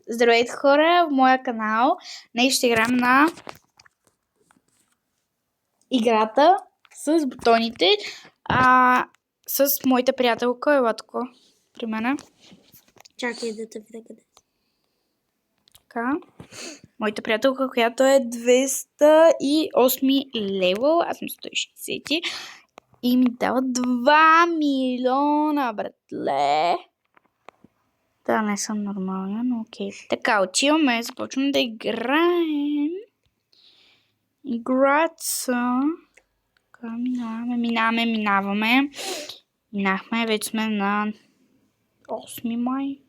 Здравейте хора в моя канал. Днес ще играем на играта с бутоните. С моята приятелка. Ела тако при мене. Чакай да те видя къде. Така. Моята приятелка, която е 208 левел. Аз съм 160. И ми дава 2 милиона, братле. Да, не съм нормална, но окей. Така, отиваме, започваме да играем. Играца. Така, минаваме. Минахме, вече сме на 8 май.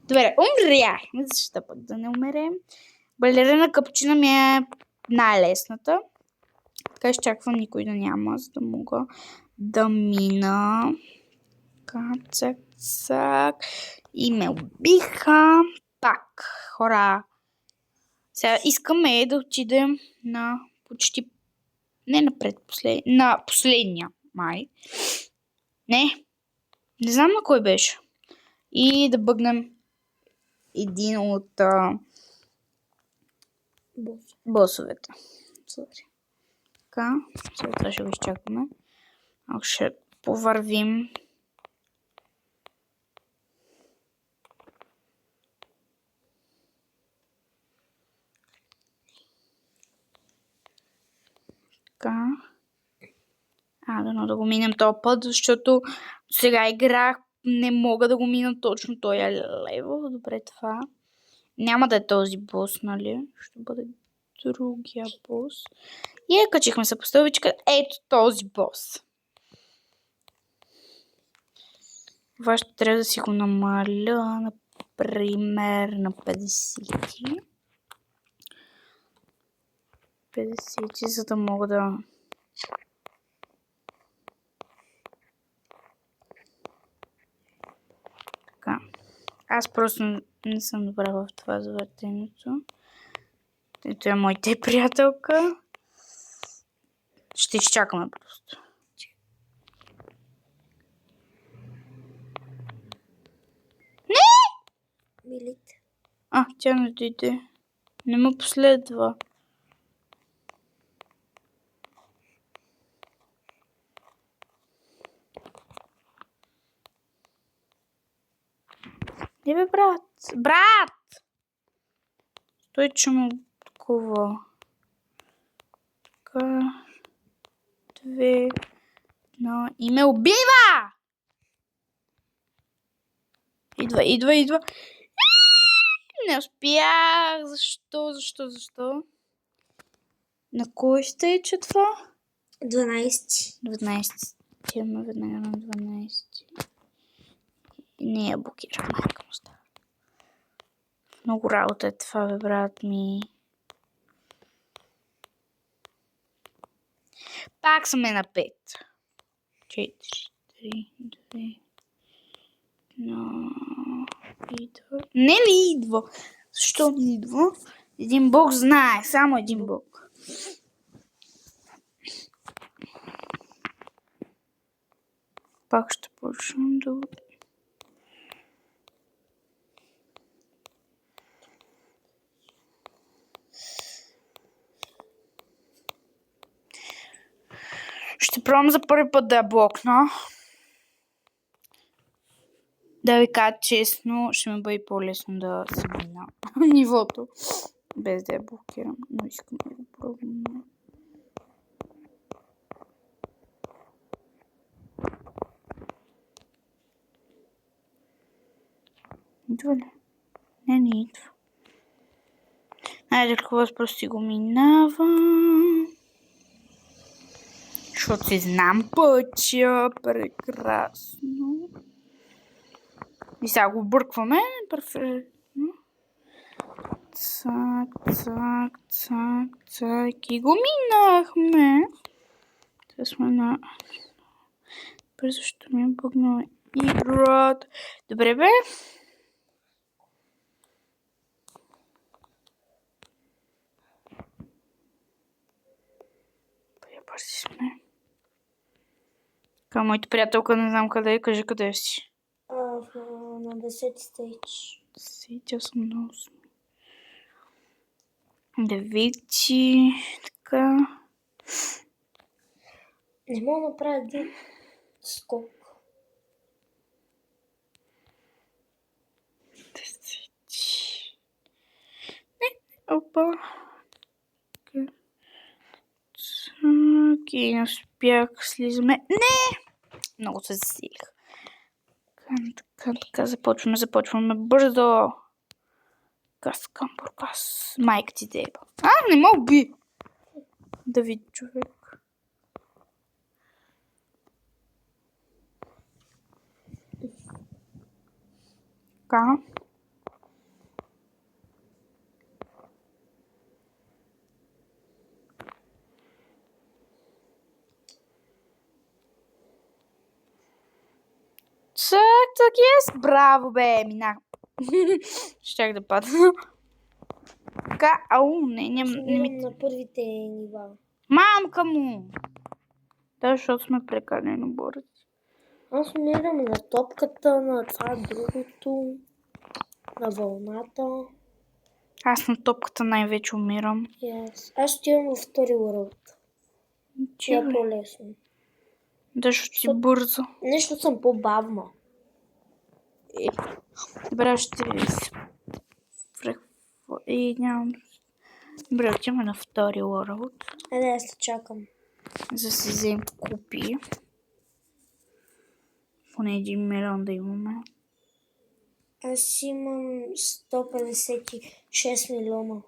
Добре, умряхме, защо пък да не умерем. Балерина капучина ми е най-лесната. Така изчаквам никой да няма, за да мога да мина. Така, цак. И ме убиха. Пак, хора. Сега искаме да отидем на почти... Не на предпоследния. На последния май. Не знам на кой беше. И да бъгнем един от босовете. Така, сега това ще го изчакаме. Ако ще повървим. Така. Дано да го минем този път, защото сега играх, не мога да го мина точно този левел. Добре, това. Няма да е този бос, нали? Ще бъде другия бос. И качихме се по стълбичка. Ето този бос. Това ще трябва да си го намаля, например, на 50. 50, за да мога да... Така. Аз просто не съм добра в това завъртенето. Ето е моята приятелка. Ще изчакаме просто. Милите. Тя не дойде. Не ме последва. Бе, брат! Брат! Той, че му такова. Така. 2, 1 и ме убива! Идва. Не успях. Защо? На кой ще е това? 12. Тираме веднага на 12. И не я блокирам. Майка му става. Много работа е това, бе, брат ми. Пак сме на 5. 4, 3, 2, 1. Идва. Не ли идва? Защо не идва? Един бог знае. Само един бог. Пак ще почнем да... Ще пробвам за първи път да я блокна. Да ви кажа честно, ще ми бъде по-лесно да се мина нивото, без да я блокирам, но искам да го пробвам. Идва ли? Не идва. Айде, аз просто си го минавам. Защото си знам пътя. Прекрасно. И сега го бъркваме. Перфектно. Цак. И го минахме. Сега сме на... Защо ми е бъгнала играта. Добре, бе. Бързи сме. Моята приятелка не знам къде е. Кажи къде си. На 10 стейдж. 8 на 8. 9. Така. Не мога да направя един скок. 10. Опа. Окей, не успях. Слизаме. Не! Много се засилих. Така, започваме бързо. Бургас. Майка ти деба. Не мога би. Да види човек. Така. Так, yes. Браво, бе, минах. Щях да падна. Така, не ми... На първите нива. Мамка му! Да, защото сме прекалено бързи. Аз умирам на топката, на това другото, на вълната. Аз на топката най-вече умирам. Yes. Аз отивам във втори world. Тя е по-лесно. Да, ще ти бързо. Нещо съм по-бавна. Добре, ще нямам... Добре, отиваме на втори world. Аз те чакам. За да си вземем купи. Поне 1 милион да имаме. Аз имам 156 милиона.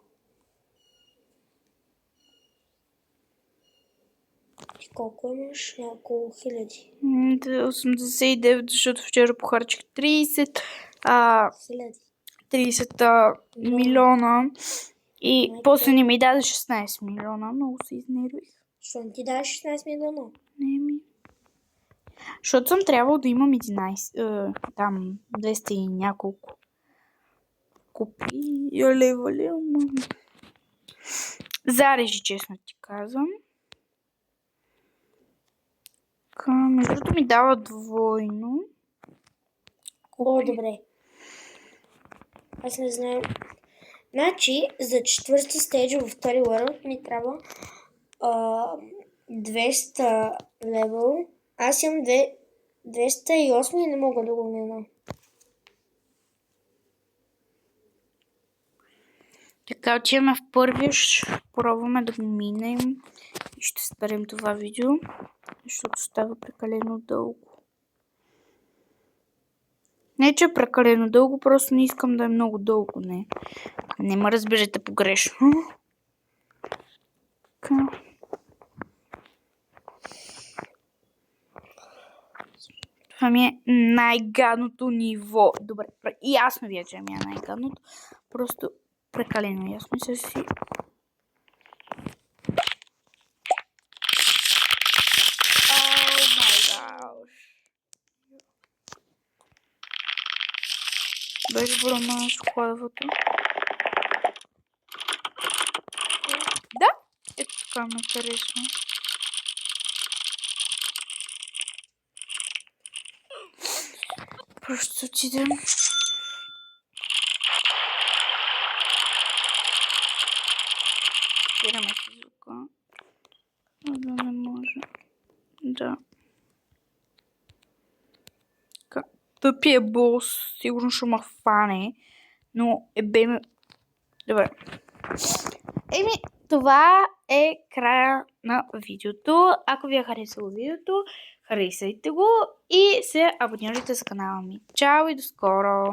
Ти колко имаш? Няколко хиляди. 89, защото вчера похарчих 30. Хиляди. 30 милиона. И после не ми даде 16 милиона. Много се изнервих. Защо не ти даде 16 милиона? Не ми. Защото съм трябвало да имам 11, там 200 и няколко купи. Левали. Зарежи, честно ти казвам. Между другото ми дава двойно. О, добре. Аз не знам. Значи, за четвърти стейдж във втори world ми трябва 200 левел. Аз имам 208 и не мога да го мина. Така, отиваме в първия, ще пробваме да го минем и ще спрем това видео, защото става прекалено дълго. Не, че е прекалено дълго, просто не искам да е много дълго, не. Не ме разбирате погрешно. Така. Това ми е най-гадното ниво. Добре, ясно ви е, че ми е най-гадното. Просто прекалено ясно се си. Беше брома шоколадовото. Да, ето така ме харесва. Просто отидем. Спираме си звука. Да не може. Да. Тъпия бос, сигурно ще ме хване, но ме... Добре. Това е края на видеото. Ако ви е харесало видеото, харесайте го и се абонирайте за канала ми. Чао и до скоро!